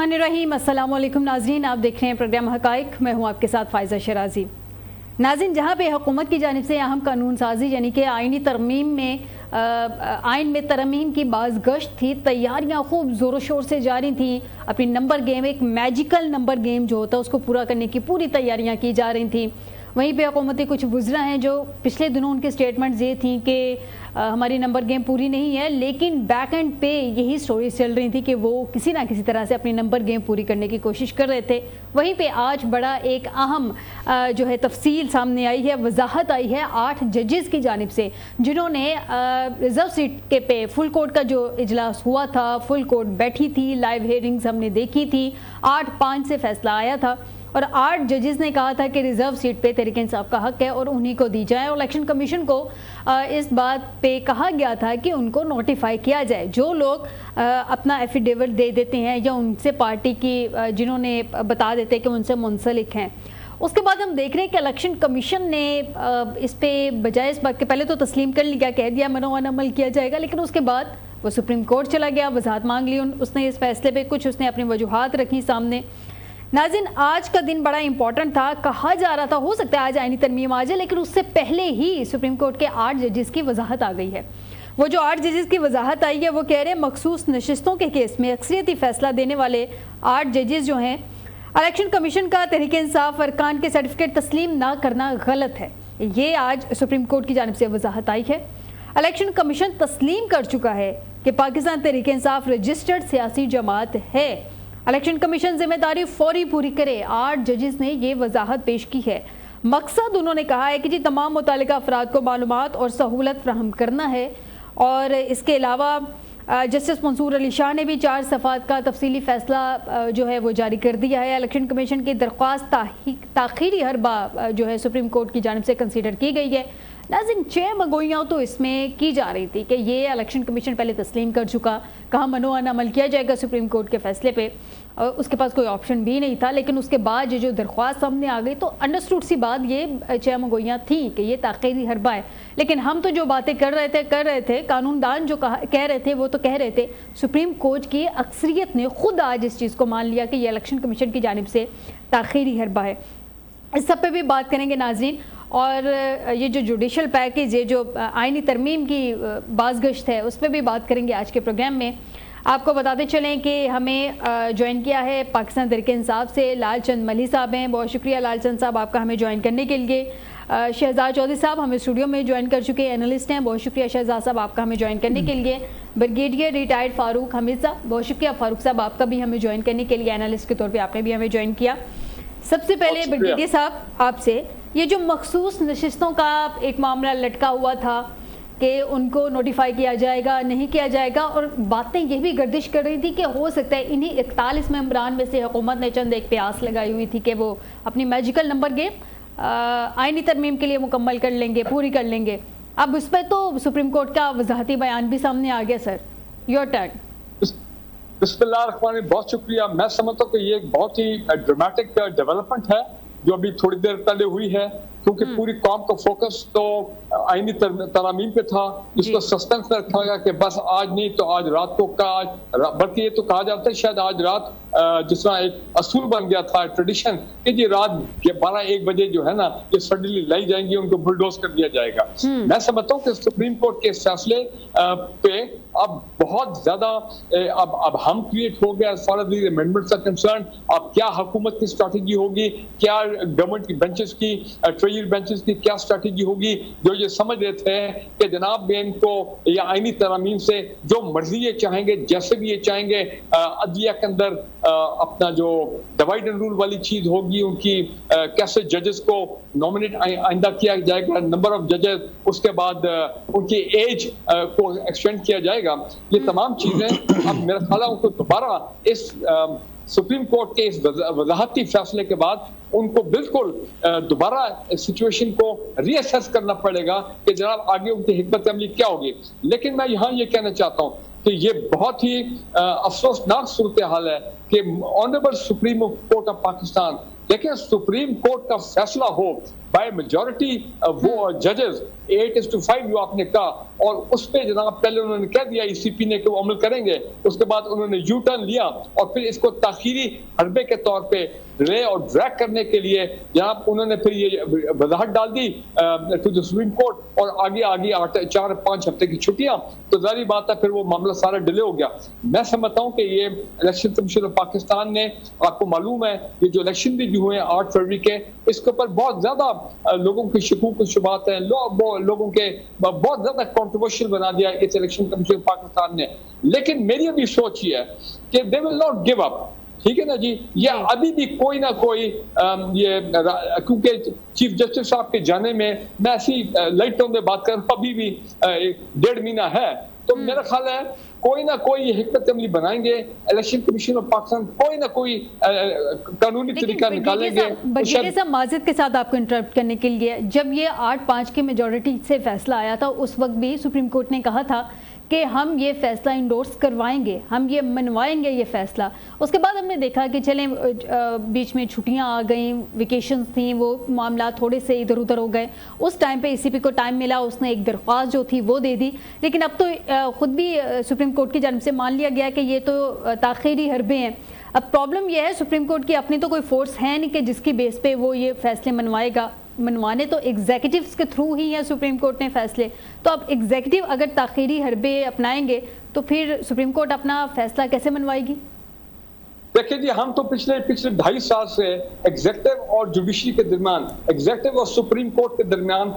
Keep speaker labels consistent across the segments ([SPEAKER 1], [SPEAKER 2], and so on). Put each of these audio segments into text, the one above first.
[SPEAKER 1] बिस्मिल्लाहिर्रहमानिर्रहीम। अस्सलाम वालेकुम नाज़रीन, आप देख रहे हैं प्रोग्राम हक़ाइक़। मैं हूं आपके साथ फ़ाइज़ा शराज़ी। नाज़रीन, जहां पे हुकूमत की जानिब से अहम कानून साजी यानी कि आइन में तरमीम की बाज़गश्त थी, तैयारियां खूब ज़ोर शोर से जारी थी। अपनी नंबर गेम, एक मैजिकल नंबर गेम जो होता है उसको पूरा करने की पूरी तैयारियां की जा रही थी। वहीं पे हुकूमती कुछ वुज़रा हैं जो पिछले दिनों उनकी स्टेटमेंट्स ये थी कि हमारी नंबर गेम पूरी नहीं है, लेकिन बैक एंड पे यही स्टोरीज चल रही थी कि वो किसी ना किसी तरह से अपनी नंबर गेम पूरी करने की कोशिश कर रहे थे। वहीं पे आज बड़ा एक अहम जो है तफसील सामने आई है, वजाहत आई है 8 जजेस की जानिब से, जिन्होंने रिजर्व सीट के पे फुल कोर्ट का जो इजलास हुआ था, फुल कोर्ट बैठी थी, लाइव हेयरिंग्स हमने देखी थी, 8-5 से फैसला आया था और 8 जजेस ने कहा था कि रिजर्व सीट पे तहरीक इंसाफ का हक है और उन्हीं को दी जाए। और इलेक्शन कमीशन को इस बात पे कहा गया था कि उनको नोटिफाई किया जाए। जो लोग अपना एफिडेविट दे देते हैं या उनसे पार्टी की जिन्होंने बता देते हैं कि उनसे मुंसलिक हैं, उसके बाद हम देख रहे हैं कि इलेक्शन कमीशन ने इस पे बजाय इस बात के पहले तो तस्लीम कर लिया, कह दिया मनोवन अमल किया जाएगा, लेकिन उसके बाद वो सुप्रीम कोर्ट चला गया, वजाहत मांग ली उसने इस फैसले पे, कुछ उसने अपनी वजूहात रखी सामने। नाज़रीन, आज का दिन बड़ा इंपॉर्टेंट था। कहा जा रहा था हो सकता है आज आईनी तरमीम आ जाए, लेकिन उससे पहले ही सुप्रीम कोर्ट के 8 जजेस की वजाहत आ गई है। वो जो 8 जजेस की वजाहत आई है वो कह रहे हैं मखसूस नशिस्तों के केस में अक्सरियती फैसला देने वाले 8 जजेस जो हैं, इलेक्शन कमीशन का तहरीक इंसाफ अरकान के सर्टिफिकेट तस्लीम ना करना गलत है। ये आज सुप्रीम कोर्ट की जानिब से वजाहत आई है। इलेक्शन कमीशन तस्लीम कर चुका है कि पाकिस्तान तहरीक इंसाफ रजिस्टर्ड सियासी जमात है। इलेक्शन कमीशन जिम्मेदारी फौरी पूरी करे। 8 जजेस ने ये वजाहत पेश की है। मकसद उन्होंने कहा है कि जी तमाम मुतालिका अफराद को मालूमात और सहूलत फ्राहम करना है। और इसके अलावा जस्टिस मंसूर अली शाह ने भी 4 सफ़ात का तफसीली फ़ैसला जो है वो जारी कर दिया है। इलेक्शन कमीशन की दरख्वास्त ताख़ीरी हरबा जो है सुप्रीम कोर्ट की जानिब से कंसीडर की गई है। लेकिन 6 मगोइयाँ तो इसमें की जा रही थी कि ये इलेक्शन कमीशन पहले तस्लीम कर चुका, कहा मनोवन अमल किया जाएगा सुप्रीम कोर्ट के फैसले पे, और उसके पास कोई ऑप्शन भी नहीं था। लेकिन उसके बाद ये जो दरख्वास्त सामने आ गई तो अंडरस्टूड सी बात ये 6 मगोइयाँ थी कि ये ताख़ीरी हरबा है। लेकिन हम तो जो बातें कर रहे थे, कानूनदान जो कह रहे थे वो तो कह रहे थे, सुप्रीम कोर्ट की अक्सरियत ने खुद आज इस चीज़ को मान लिया कि ये इलेक्शन कमीशन की जानिब से ताख़ीरी हरबा है। इस सब पे भी बात करेंगे नाज़रीन। और ये जो जुडिशल पैकेज, ये जो आइनी तरमीम की बाज़गश्त है, उस पर भी बात करेंगे आज के प्रोग्राम में। आपको बताते चलें कि हमें ज्वाइन किया है पाकिस्तान तहरीक इंसाफ से लाल चंद मली साहब हैं। बहुत शुक्रिया लाल चंद साहब आपका हमें ज्वाइन करने के लिए। शहजाद चौधरी साहब हमें स्टूडियो में ज्वाइन कर चुके हैं, एनालिस्ट हैं। बहुत शुक्रिया शहजाद साहब आपका हमें ज्वाइन करने के लिए। ब्रिगेडियर रिटायर्ड फारूक हमीद साहब, बहुत शुक्रिया फारूक साहब आपका भी हमें ज्वाइन करने के लिए, एनालिस्ट के तौर पर आपने भी हमें ज्वाइन किया। सबसे पहले ब्रिगेडियर साहब आपसे, ये जो मखसूस नशिस्तों का एक मामला लटका हुआ था कि उनको नोटिफाई किया जाएगा नहीं किया जाएगा, और बातें ये भी गर्दिश कर रही थी कि हो सकता है इन्हीं 41 मेंबरान में से हुकूमत ने चंद एक प्यास लगाई हुई थी कि वो अपनी मैजिकल नंबर गेम आइनी तरमीम के लिए मुकम्मल कर लेंगे, पूरी कर लेंगे। अब उस पर तो सुप्रीम कोर्ट का वजाहती बयान भी सामने आ गया। Sir, your turn.
[SPEAKER 2] बिस्मिल्लाहिर्रहमानिर्रहीम, बहुत शुक्रिया। मैं समझता हूँ कि ये एक बहुत ही ड्रामेटिक डेवलपमेंट है जो अभी थोड़ी देर पहले हुई है, क्योंकि पूरी कौम का फोकस तो आईनी तरामीम पे था। इसको सस्पेंस में रखा गया कि बस आज नहीं तो आज रात को का, बल्कि ये तो कहा जाता है शायद आज रात जिस तरह एक असूल बन गया था, ट्रेडिशन, कि जी रात 12-1 बजे जो है ना ये सडनली लाई जाएंगी, उनको बुलडोज कर दिया जाएगा। मैं समझता हूँ कि सुप्रीम कोर्ट के फैसले पे अब बहुत ज्यादा अब हम क्रिएट हो गया as far as the amendments are concern. अब क्या हुकूमत की स्ट्रैटेजी होगी, क्या गवर्नमेंट की बेंचेस की, ट्रेजरी बेंचेस की क्या स्ट्रैटेजी होगी, जो ये समझ रहे थे कि जनाब इनको या आईनी तरामीम से जो मर्जी ये चाहेंगे, जैसे भी ये चाहेंगे, अदलिया के अंदर अपना जो डिवाइड एंड रूल वाली चीज होगी, उनकी कैसे जजेस को नॉमिनेट आइंदा किया जाएगा, नंबर ऑफ जजेस, उसके बाद उनकी एज को एक्सटेंड किया जाएगा, ये तमाम चीजें अब मेरा ख्याल है उनको दोबारा इस सुप्रीम कोर्ट के इस वजाहती फैसले के बाद उनको बिल्कुल दोबारा सिचुएशन को रीअसेस करना पड़ेगा कि जनाब आगे उनकी हिकमत अमली क्या होगी। लेकिन मैं यहाँ ये कहना चाहता हूँ कि ये बहुत ही अफसोसनाक सूरत हाल है कि honourable supreme court of Pakistan دیکھیں सुप्रीम कोर्ट का फैसला हो बाय मेजॉरिटी वो जजेस 8:5 जो आपने कहा, और उस पे जनाब पहले उन्होंने कह दिया ईसीपी ने कि वो अमल करेंगे, उसके बाद उन्होंने यू टर्न लिया और फिर इसको ताखीरी हरबे के तौर पे डिले और ड्रैग करने के लिए जनाब उन्होंने फिर ये वजाहत डाल दी टू द सुप्रीम कोर्ट, और आगे आगे 4-5 हफ्ते की छुट्टियां, तो जारी बात है फिर वो मामला सारा डिले हो गया। मैं समझता हूँ कि ये इलेक्शन कमीशन ऑफ पाकिस्तान ने, आपको मालूम है ये जो इलेक्शन भी जो हुए 8 फरवरी के, इसके ऊपर बहुत ज्यादा लोगों की शकूक शुबात है, लोगों के बहुत ज्यादा कंट्रोवर्शियल बना दिया इस इलेक्शन कमीशन ऑफ पाकिस्तान ने। लेकिन मेरी अभी सोच ये है कि they will not give up, ठीक है ना जी, या अभी भी कोई ना कोई ये, क्योंकि चीफ जस्टिस साहब के जाने में मैं ऐसी लाइट टोन में बात कर रहा हूं, अभी भी 1.5 महीना है, तो मेरा ख्याल है कोई ना कोई ये हिकमत अमली बनाएंगे, इलेक्शन कमीशन ऑफ पाकिस्तान कोई ना कोई कानूनी तरीका निकालेंगे।
[SPEAKER 1] बगीरे साहब माजिद के साथ आपको इंटरप्ट करने के लिए, जब ये 8-5 की मेजॉरिटी से फैसला आया था उस वक्त भी सुप्रीम कोर्ट ने कहा था कि हम ये फैसला इंडोर्स करवाएंगे, हम ये मनवाएंगे ये फैसला। उसके बाद हमने देखा कि चलें बीच में छुट्टियां आ गई, वेकेशंस थी, वो मामला थोड़े से इधर उधर हो गए। उस टाइम पे ईसीपी को टाइम मिला, उसने एक दरख्वास्त जो थी वो दे दी, लेकिन अब तो खुद भी सुप्रीम कोर्ट की जानिब से मान लिया गया कि ये तो ताख़ीरी हरबे हैं। अब प्रॉब्लम यह है सुप्रीम कोर्ट की अपनी तो कोई फोर्स है नहीं कि जिसकी बेस पे वो ये फैसले मनवाएगा, मनवाने तो एग्जीक्यूटिव्स के थ्रू ही है सुप्रीम कोर्ट ने फैसले। तो अब एग्जीक्यूटिव अगर ताख़ीरी हरबे अपनाएंगे तो फिर सुप्रीम कोर्ट अपना फैसला कैसे मनवाएगी?
[SPEAKER 2] देखिए जी, हम तो पिछले 2.5 साल से एग्जेक्टिव और जुडिशरी के दरमियान, एग्जेक्टिव और सुप्रीम कोर्ट के दरमियान,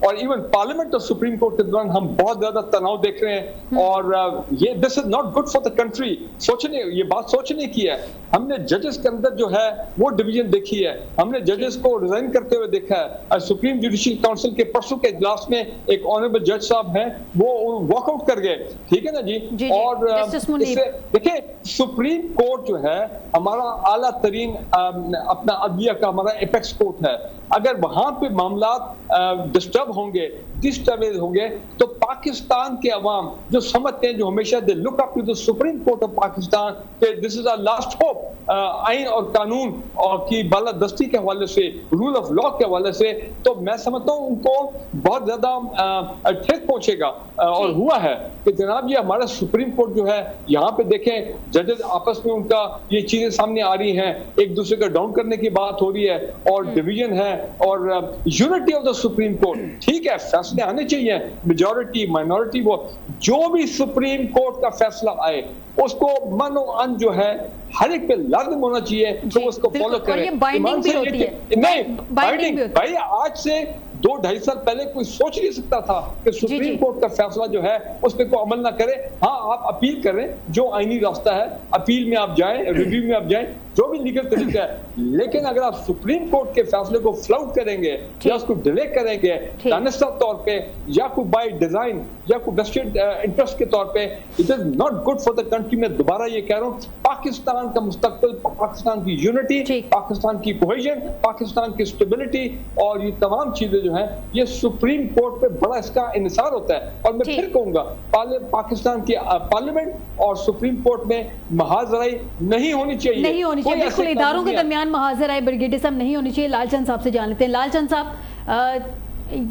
[SPEAKER 2] और इवन पार्लियामेंट और सुप्रीम कोर्ट के दरमियान हम बहुत ज्यादा तनाव देख रहे हैं, और ये this is not good for the country. सोचने, ये बात सोचने की है। हमने जजेस के अंदर जो है वो डिवीजन देखी है, हमने जजेस को रिजाइन करते हुए देखा है। सुप्रीम जुडिशरी काउंसिल के परसों के इजलास में एक ऑनरेबल जज साहब हैं, वो वॉकआउट कर गए, ठीक है ना जी। और इससे देखिए सुप्रीम कोर्ट जो है हमारा आला तरीन अपना अदलिया का हमारा एपेक्स कोर्ट है, अगर वहां पे मामला डिस्टर्ब होंगे, डिस्टर्ब होंगे, तो पाकिस्तान के अवाम जो समझते हैं, जो हमेशा they look up to the supreme court of Pakistan कि this is our last hope, आइन और कानून और की बालादस्ती के हवाले से, रूल ऑफ लॉ के हवाले से, तो मैं समझता हूँ उनको बहुत ज्यादा ठेस पहुंचेगा। और हुआ है कि जनाब ये हमारा सुप्रीम कोर्ट जो है, यहाँ पे देखें जजेस आपस में उनका ये चीजें सामने आ रही हैं, एक दूसरे का डाउन करने की बात हो रही है, और डिवीजन है, और unity of the supreme court, ठीक है फैसले आने चाहिए, मेजॉरिटी माइनॉरिटी, वो जो भी सुप्रीम कोर्ट का फैसला आए उसको मनो अन जो है हर एक पे लाजिम होना चाहिए, तो उसको फॉलो करें।
[SPEAKER 1] बाइंडिंग भी होती है।
[SPEAKER 2] नहीं, बाइंडिंग भाई आज से 2-2.5 साल पहले कोई सोच नहीं सकता था कि सुप्रीम कोर्ट का फैसला जो है उस पर कोई अमल ना करे। हाँ, आप अपील करें, जो आईनी रास्ता है, अपील में आप जाएं, रिव्यू में आप जाएं, जो भी लीगल तरीका है, लेकिन अगर आप सुप्रीम कोर्ट के फैसले को फ्लाउट करेंगे या उसको डिले करेंगे दानिस्ता तौर पे, या कोई बाय डिजाइन या कोई वेस्टेड इंटरेस्ट के तौर पे, it is not good for the country. मैं दोबारा ये कह रहा हूँ, पाकिस्तान का मुस्तकबिल, पाकिस्तान की यूनिटी, पाकिस्तान की कोहेजन, पाकिस्तान की स्टेबिलिटी और ये तमाम चीजें जो हैं, ये सुप्रीम कोर्ट पे बड़ा इसका इन्हिसार होता है। और मैं फिर कहूंगा, पाकिस्तान की पार्लियामेंट और सुप्रीम कोर्ट में महाजराई नहीं होनी चाहिए,
[SPEAKER 1] नहीं होनी चाहिए, बिल्कुल इदारों के दरमियान महाजराई ब्रिगेडियर साहब नहीं होनी चाहिए। लालचंद साहब से जान लेते हैं। लालचंद साहब,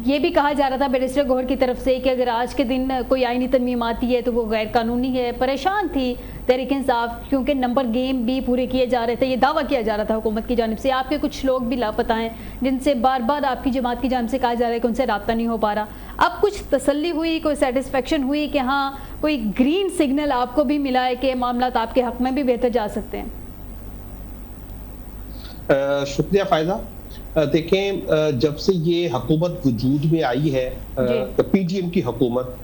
[SPEAKER 1] ये भी कहा जा रहा था बैरिस्टर गौहर की तरफ से कि अगर आज के दिन कोई आईनी तरमीम आती है तो वो गैर कानूनी है। परेशान थी तहरीक इंसाफ, क्योंकि नंबर गेम भी पूरे किए जा रहे थे, ये दावा किया जा रहा था हुकूमत की जानिब से। आपके कुछ लोग भी लापता हैं जिनसे बार बार आपकी जमात की जानिब से कहा जा रहा है कि उनसे रब्ता नहीं हो पा रहा। अब कुछ तसल्ली हुई, कोई सेटिस्फेक्शन हुई कि हाँ कोई ग्रीन सिग्नल आपको भी मिला है कि मामला आपके हक में भी बेहतर जा सकते हैं?
[SPEAKER 3] शुक्रिया फायदा। देखें, जब से ये हुकूमत वजूद में आई है, पीडीएम की हुकूमत,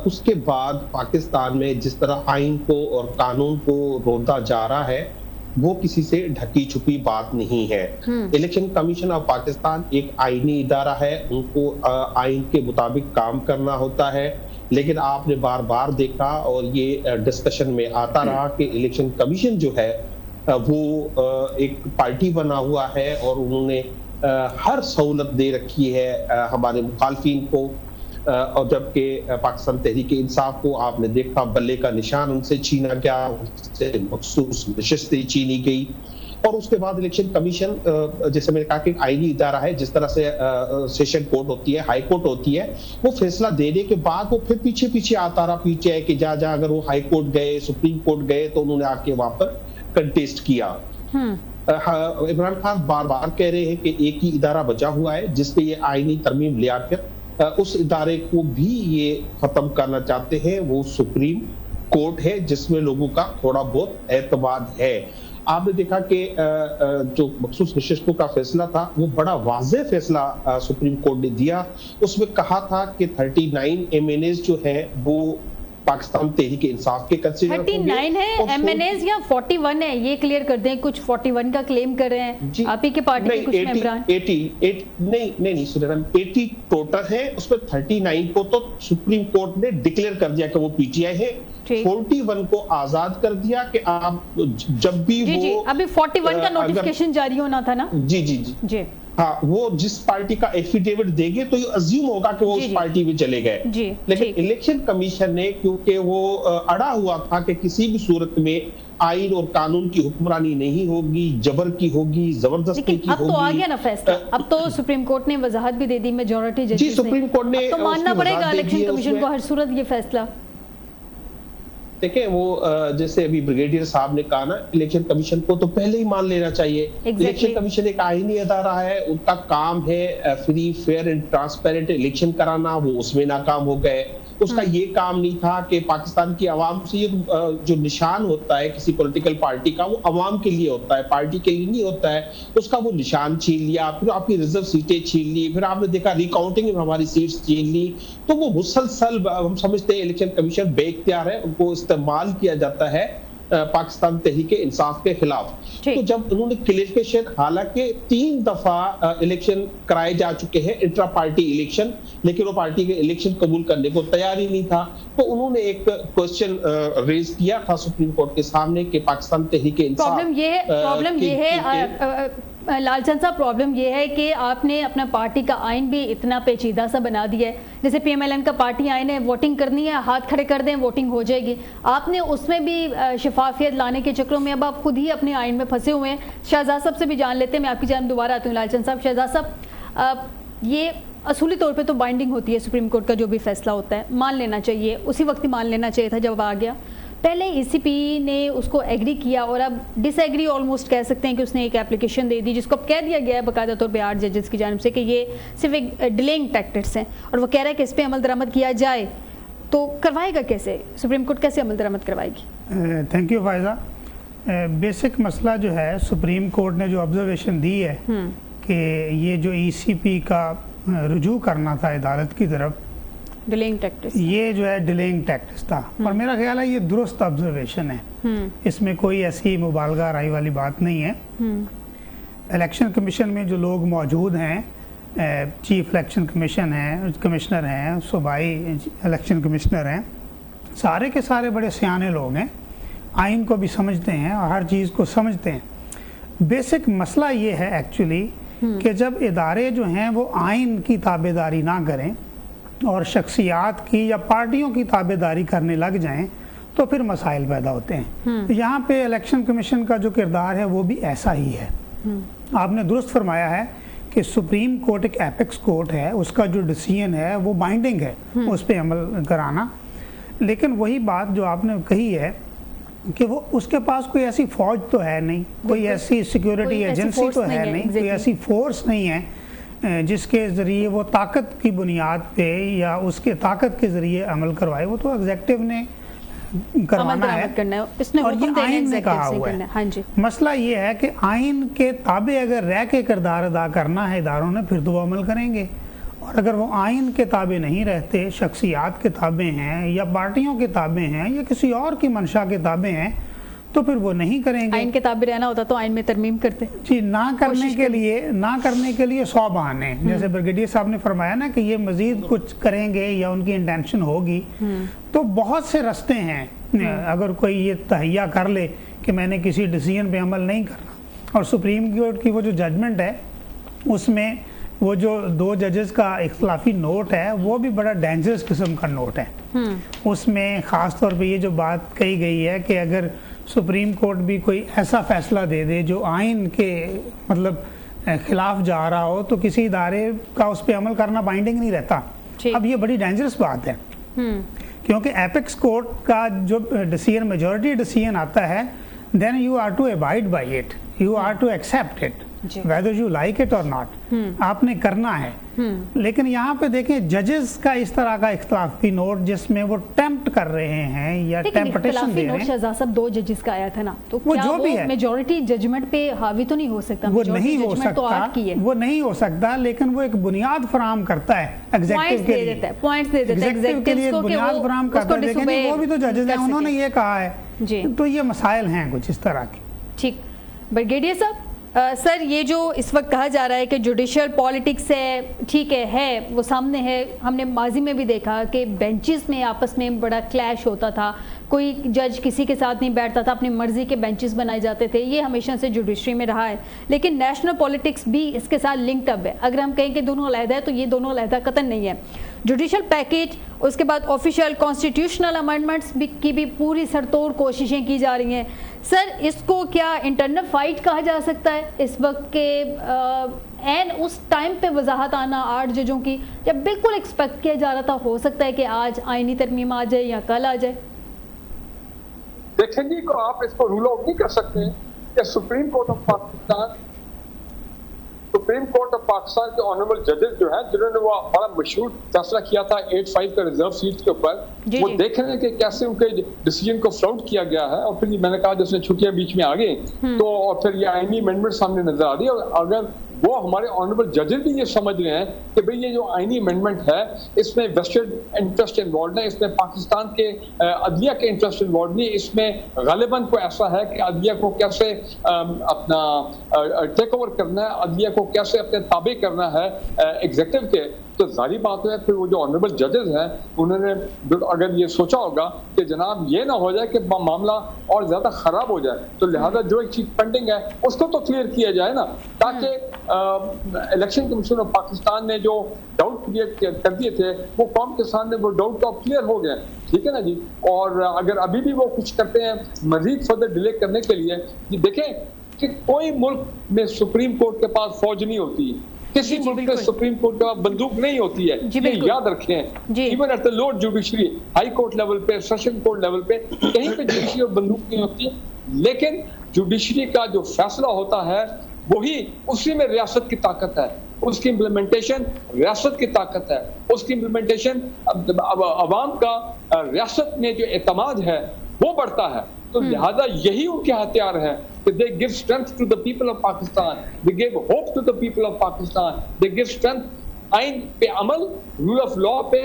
[SPEAKER 3] उसके बाद पाकिस्तान में जिस तरह आइन को और कानून को रोता जा रहा है, वो किसी से ढकी छुपी बात नहीं है। इलेक्शन कमीशन ऑफ पाकिस्तान एक आईनी इदारा है, उनको आइन के मुताबिक काम करना होता है। लेकिन आपने बार बार देखा और ये डिस्कशन में आता रहा कि इलेक्शन कमीशन जो है वो एक पार्टी बना हुआ है और उन्होंने हर सहूलत दे रखी है हमारे मुखालफिन को, और जबकि पाकिस्तान तहरीक इंसाफ को आपने देखा बल्ले का निशान उनसे छीना गया, उनसे मखसूस नशिस्तें छीनी गई। और उसके बाद इलेक्शन कमीशन, जैसे मैंने कहा कि आईनी इदारा है, जिस तरह से सेशन कोर्ट होती है, हाई कोर्ट होती है, वो फैसला देने के बाद वो फिर पीछे पीछे आता रहा पीछे, कि जहां अगर वो हाई कोर्ट गए, सुप्रीम कोर्ट गए, तो उन्होंने आके वहां पर कंटेस्ट किया। इमरान खान बार बार कह रहे हैं कि एक ही इदारा बचा हुआ है जिसपे ये आईनी तरमीम ले आकर उस इदारे को भी ये खत्म करना चाहते हैं, वो सुप्रीम कोर्ट है, जिसमें लोगों का थोड़ा बहुत एतमाद है। आपने देखा कि जो मखसूस नशिस्तों का फैसला था, वो बड़ा वाज़ेह फैसला सुप्रीम कोर्ट ने दिया। उसमें कहा था कि 39 एमएनएस जो है वो पाकिस्तान तहरीक इंसाफ के कंसीडर
[SPEAKER 1] 39 है एमएनएस या 41 है, ये क्लियर कर दें। कुछ 41 का क्लेम कर रहे हैं आप ही के पार्टी के कुछ मेंबरान।
[SPEAKER 3] 80 सुने, 80 टोटल है, उसमें 39 को तो सुप्रीम कोर्ट ने डिक्लेयर कर दिया कि वो पीटीआई है, 41 को आजाद कर दिया कि आप जब भी
[SPEAKER 1] जी,
[SPEAKER 3] वो
[SPEAKER 1] अभी 41 का नोटिफिकेशन जारी होना था ना।
[SPEAKER 3] जी हाँ, वो जिस पार्टी का एफिडेविट देंगे तो ये अज्यूम होगा कि वो उस पार्टी में चले गए। लेकिन इलेक्शन कमीशन ने, क्योंकि वो अड़ा हुआ था कि किसी भी सूरत में आइन और कानून की हुक्मरानी नहीं होगी, जबर की होगी, जबरदस्ती की होगी।
[SPEAKER 1] अब तो आ गया ना फैसला, अब तो सुप्रीम कोर्ट ने वजाहत भी दे दी मेजॉरिटी जजेस ने।
[SPEAKER 3] सुप्रीम कोर्ट ने
[SPEAKER 1] तो मानना पड़ेगा इलेक्शन कमीशन को हर सूरत ये फैसला।
[SPEAKER 3] देखें, वो जैसे अभी ब्रिगेडियर साहब ने कहा ना, इलेक्शन कमीशन को तो पहले ही मान लेना चाहिए। इलेक्शन कमीशन एक आईनी अदारा है, उनका काम है free, fair and transparent election कराना, वो उसमें नाकाम हो गए। उसका ये काम नहीं था कि पाकिस्तान की आवाम से, ये जो निशान होता है किसी पॉलिटिकल पार्टी का, वो आवाम के लिए होता है, पार्टी के लिए नहीं होता है। उसका वो निशान छीन लिया, फिर आपकी रिजर्व सीटें छीन ली, फिर आपने देखा रिकाउंटिंग में हमारी सीट्स छीन ली। तो वो मुसलसल, हम समझते हैं इलेक्शन कमीशन बेइख्तियार है, उनको इस्तेमाल किया जाता है पाकिस्तान तहरीक इंसाफ के खिलाफ। तो जब उन्होंने क्लियरिफिकेशन, हालांकि 3 दफा इलेक्शन कराए जा चुके हैं, इंट्रा पार्टी इलेक्शन, लेकिन वो पार्टी के इलेक्शन कबूल करने को तैयार ही नहीं था, तो उन्होंने एक क्वेश्चन रेज किया था सुप्रीम कोर्ट के सामने कि पाकिस्तान तहरीक इंसाफ।
[SPEAKER 1] प्रॉब्लम ये है लालचंद साहब, प्रॉब्लम ये है कि आपने अपना पार्टी का आइन भी इतना पेचीदा सा बना दिया है। जैसे पीएमएलएन का पार्टी आइन है, वोटिंग करनी है, हाथ खड़े कर दें, वोटिंग हो जाएगी। आपने उसमें भी शफाफियत लाने के चक्रों में अब आप खुद ही अपने आइन में फंसे हुए हैं। शहजाद साहब से भी जान लेते हैं, मैं आपकी जान दोबारा आती हूँ। लालचंद साहब, शहजाद साहब, ये असूली तौर पे तो बाइंडिंग होती है, सुप्रीम कोर्ट का जो भी फैसला होता है मान लेना चाहिए, उसी वक्त ही मान लेना चाहिए था जब आ गया। पहले ईसीपी ने उसको एग्री किया और अब डिसएग्री ऑलमोस्ट कह सकते हैं कि उसने एक एप्लीकेशन दे दी, जिसको अब कह दिया गया है बाकायदा तौर पे 8 जजेस की जानिब से कि ये सिर्फ एक डिलेइंग टैक्टिक्स हैं, और वो कह रहा है कि इस पर अमल दरामद किया जाए। तो करवाएगा कैसे सुप्रीम कोर्ट, कैसे अमल दरामद करवाएगी?
[SPEAKER 4] Thank you Faiza. बेसिक मसला जो है, सुप्रीम कोर्ट ने जो ऑब्जर्वेशन दी है कि ये जो ईसीपी का रुजू करना था अदालत की तरफ,
[SPEAKER 1] डिलेइंग टैक्टिक्स, ये
[SPEAKER 4] जो है डिलेइंग टैक्टिक्स था, और मेरा ख्याल है ये दुरुस्त ऑब्जर्वेशन है, इसमें कोई ऐसी मुबालगा राय वाली बात नहीं है। इलेक्शन कमीशन में जो लोग मौजूद हैं, चीफ इलेक्शन कमीशन है, कमिश्नर हैं, सूबाई इलेक्शन कमिश्नर हैं, सारे के सारे बड़े सियाने लोग हैं, आइन को भी समझते हैं और हर चीज़ को समझते हैं। बेसिक मसला ये है एक्चुअली कि जब इदारे जो हैं वो आइन की ताबेदारी ना करें और शख्सियात की या पार्टियों की ताबेदारी करने लग जाएं, तो फिर मसाइल पैदा होते हैं। यहाँ पे इलेक्शन कमीशन का जो किरदार है वो भी ऐसा ही है। आपने दुरुस्त फरमाया है कि सुप्रीम कोर्ट एक एपेक्स कोर्ट है, उसका जो डिसीजन है वो बाइंडिंग है, उस पर अमल कराना। लेकिन वही बात जो आपने कही है कि वो उसके पास कोई ऐसी फौज तो है नहीं, कोई ऐसी सिक्योरिटी एजेंसी तो है नहीं, कोई ऐसी फोर्स नहीं है जिसके ज़रिए वो ताकत की बुनियाद पे या उसके ताकत के ज़रिए अमल करवाए। वो तो एग्जेक्टिव ने करवाना है, और ये आइन ने कहा हुआ है।
[SPEAKER 1] हाँ जी।
[SPEAKER 4] मसला ये है कि आइन के ताबे अगर रह के किरदार अदा करना है इदारों ने, फिर तो वो अमल करेंगे, और अगर वो आइन के ताबे नहीं रहते, शख्सियात के ताबे हैं या पार्टियों के ताबे हैं या किसी और की मंशा के ताबे हैं, तो फिर वो नहीं करेंगे।
[SPEAKER 1] आइन के ताबे रहना होता तो आइन में तरमीम करते
[SPEAKER 4] जी। ना करने के लिए 100 बहाने, जैसे ब्रिगेडियर साहब ने फरमाया ना कि ये मजीद कुछ करेंगे या उनकी इंटेंशन होगी, तो बहुत से रास्ते हैं। अगर कोई ये तहैया कर ले कि मैंने किसी डिसीजन पे अमल नहीं करना, और सुप्रीम कोर्ट की वो जो जजमेंट है उसमें वो जो 2 जजेस का इख्तलाफी नोट है वो भी बड़ा डेंजरस किस्म का नोट है। उसमें ख़ास तौर पे ये जो बात कही गई है कि अगर सुप्रीम कोर्ट भी कोई ऐसा फैसला दे दे जो आइन के मतलब खिलाफ जा रहा हो, तो किसी इदारे का उस पर अमल करना बाइंडिंग नहीं रहता। अब ये बड़ी डेंजरस बात है, क्योंकि एपेक्स कोर्ट का जो डिसीजन, मेजॉरिटी डिसीजन आता है, then you are to abide by it, you are to accept it whether you like it or not, आपने करना है। लेकिन यहाँ पे देखें जजेस का इस तरह का इख्तिलाफी नोट जिसमें वो टेम्प्ट कर रहे हैं या टेम्पटेशन दे रहे हैं।
[SPEAKER 1] शहजाद साहब 2 जजेस का आया था ना, तो
[SPEAKER 4] वो
[SPEAKER 1] क्या
[SPEAKER 4] जो भी है
[SPEAKER 1] मेजॉरिटी जजमेंट पे हावी तो नहीं हो सकता?
[SPEAKER 4] वो नहीं हो सकता, वो नहीं हो सकता, लेकिन वो एक बुनियाद फराहम करता है एग्जीक्यूटिव के लिए,
[SPEAKER 1] पॉइंट्स दे देता है
[SPEAKER 4] एग्जीक्यूटिव के लिए बुनियाद फराहम करता है। लेकिन वो भी तो जजेस हैं, उन्होंने ये कहा है, तो ये मसाइल हैं कुछ इस तरह के।
[SPEAKER 1] ठीक, ब्रिगेडियर साहब, सर ये जो इस वक्त कहा जा रहा है कि जुडिशियल पॉलिटिक्स है, ठीक है वो सामने है, हमने माजी में भी देखा कि बेंचेस में आपस में बड़ा क्लैश होता था, कोई जज किसी के साथ नहीं बैठता था, अपनी मर्जी के बेंचेस बनाए जाते थे, ये हमेशा से जुडिशरी में रहा है। लेकिन नेशनल पॉलिटिक्स भी इसके साथ लिंक्ड अप है। अगर हम कहें कि दोनों अलहदा है तो ये दोनों अलहदा कतई नहीं है। जुडिशियल पैकेज, उसके बाद ऑफिशियल कॉन्स्टिट्यूशनल अमेंडमेंट्स की भी पूरी सरतोड़ कोशिशें की जा रही हैं। सर इसको क्या इंटरनल फाइट कहा जा सकता है इस वक्त के एंड उस टाइम पे वजाहत आना 8 जजों की, जब बिल्कुल एक्सपेक्ट किया जा रहा था हो सकता है कि आज आईनी तरमीम आ जाए या कल आ जाए?
[SPEAKER 2] देखेंगे को आप इसको रूल आउट नहीं कर सकते कि सुप्रीम कोर्ट ऑफ पाकिस्तान के ऑनरेबल जजेस जो हैं, जिन्होंने वो बड़ा मशहूर फैसला किया था 8-5 का रिजर्व सीट के ऊपर, वो देख रहे हैं कि कैसे उनके डिसीजन को फ्लाउट किया गया है। और फिर मैंने कहा जैसे छुट्टियां बीच में आ गई तो और फिर ये आईनी अमेंडमेंट सामने नजर आ रही है। और अगर वो हमारे ऑनरेबल जजेस भी ये समझ रहे हैं कि भाई ये जो आईनी अमेंडमेंट है इसमें वेस्टेड इंटरेस्ट इन्वॉल्व है, इसमें पाकिस्तान के अदलिया के इंटरेस्ट इन्वॉल्व नहीं, इसमें गालिबन को ऐसा है कि अदलिया को कैसे अपना टेक ओवर करना है, अदलिया को कैसे अपने ताबे करना है एग्जीक्यूटिव के। तो जाहिर बात है फिर वो जो ऑनरेबल जजेस हैं उन्होंने अगर ये सोचा होगा कि जनाब ये ना हो जाए कि मामला और ज्यादा खराब हो जाए, तो लिहाजा जो एक चीज पेंडिंग है उसको तो क्लियर किया जाए ना, ताकि इलेक्शन कमीशन ऑफ पाकिस्तान ने जो डाउट क्रिएट कर दिए थे वो कौम के सामने वो डाउट तो क्लियर हो गए, ठीक है ना जी। और अगर अभी भी वो कुछ करते हैं मजीद फर्दर डिले करने के लिए, देखें कि कोई मुल्क में सुप्रीम कोर्ट के पास फौज नहीं होती, किसी मुल्क में सुप्रीम कोर्ट के पास बंदूक नहीं होती है, ये याद रखें। Even at the lower judiciary, high court level पे, सेशन कोर्ट लेवल पे कहीं पे जुडिशरी और बंदूक नहीं होती, लेकिन जुडिशरी का जो फैसला होता है वही उसी में रियासत की ताकत है, उसकी इम्प्लीमेंटेशन रियासत की ताकत है, उसकी इम्प्लीमेंटेशन अवाम का रियासत में जो एतमाद है वो बढ़ता है। तो लिहाजा यही उनके हथियार है कि they give strength to the people of Pakistan, they give hope to the people of Pakistan, they give strength आइन पे अमल, रूल ऑफ लॉ पे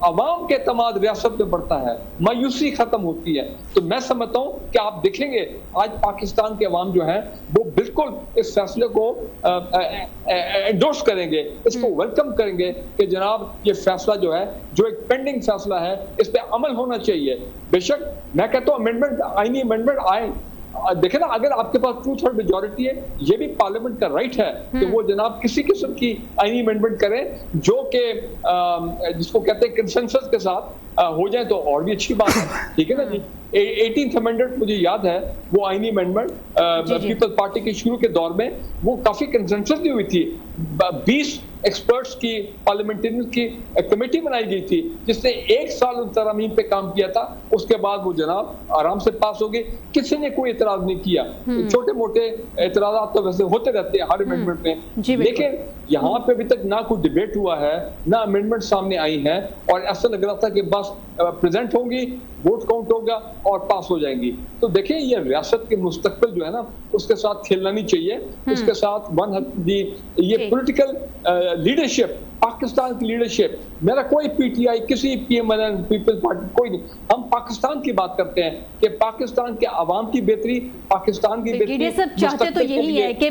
[SPEAKER 2] अवाम के एतमाद रियासत में बढ़ता है, मायूसी खत्म होती है। तो मैं समझता हूँ कि आप देखेंगे आज पाकिस्तान के अवाम जो है वो बिल्कुल इस फैसले को एंडोर्स करेंगे, इसको वेलकम करेंगे कि जनाब ये फैसला जो है, जो एक पेंडिंग फैसला है, इस पे अमल होना चाहिए। बेशक मैं कहता हूँ अमेंडमेंट, आईनी अमेंडमेंट आए, देखे ना, अगर आपके पास 2/3 मेजॉरिटी है, ये भी पार्लियामेंट का राइट है कि वो जनाब किसी किस्म की आईनी अमेंडमेंट करें जो कि जिसको कहते हैं कंसेंसस के साथ हो जाए तो और भी अच्छी बात है, ठीक है ना जी। 18th अमेंडमेंट मुझे याद है, वो आईनी अमेंडमेंट पीपल्स पार्टी के शुरू के दौर में वो काफी कंसेंसस भी हुई थी, 20 एक्सपर्ट्स की पार्लियामेंटेरियन की कमेटी बनाई गई थी जिसने 1 साल उन तरमीम पे काम किया था, उसके बाद वो जनाब आराम से पास हो गई, किसी ने कोई एतराज नहीं किया। छोटे मोटे एतराज तो वैसे होते रहते हैं हर अमेंडमेंट में, लेकिन यहाँ पे अभी तक ना कोई डिबेट हुआ है, ना अमेंडमेंट सामने आई है, और ऐसा लग रहा था कि बस प्रेजेंट होंगी, वोट काउंट होगा और पास हो जाएंगी। तो देखिए ये रियासत के मुस्तकबिल जो है ना उसके साथ खेलना नहीं चाहिए, उसके साथ ये पॉलिटिकल लीडरशिप, पाकिस्तान की लीडरशिप, मेरा कोई पीटीआई, किसी पीएमएल, पीपल्स पार्टी, कोई नहीं, हम पाकिस्तान की बात करते हैं कि पाकिस्तान के आवाम की बेहतरी, पाकिस्तान की बेहतरी
[SPEAKER 1] सब चाहते तो यही है कि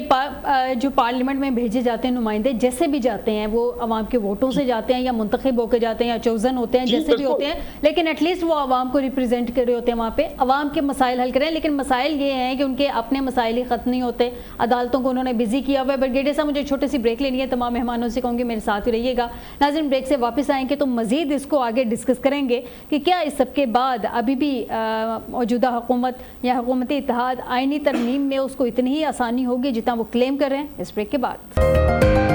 [SPEAKER 1] जो पार्लियामेंट में भेजे जाते हैं नुमाइंदे, जैसे भी जाते हैं वो आवाम के वोटों से जाते हैं या मुंतखब होकर जाते हैं या चोजन होते हैं, जैसे भी होते हैं, لیکن ایٹ لیسٹ وہ عوام کو ریپرزینٹ کر رہے ہوتے ہیں وہاں پہ, عوام کے مسائل حل کریں. لیکن مسائل یہ ہیں کہ ان کے اپنے مسائل ہی ختم نہیں ہوتے, عدالتوں کو انہوں نے بزی کیا ہوا ہے. بٹ گیڈے صاحب مجھے چھوٹی سی بریک لینی ہے, تمام مہمانوں سے کہوں گی میرے ساتھ ہی رہیے گا. ناظرین بریک سے واپس آئیں گے تو مزید اس کو آگے ڈسکس کریں گے کہ کیا اس سب کے بعد ابھی بھی موجودہ حکومت یا حکومتی اتحاد آئینی ترمیم میں اس کو اتنی ہی آسانی ہوگی جتنا وہ کلیم کر رہے ہیں. اس بریک کے بعد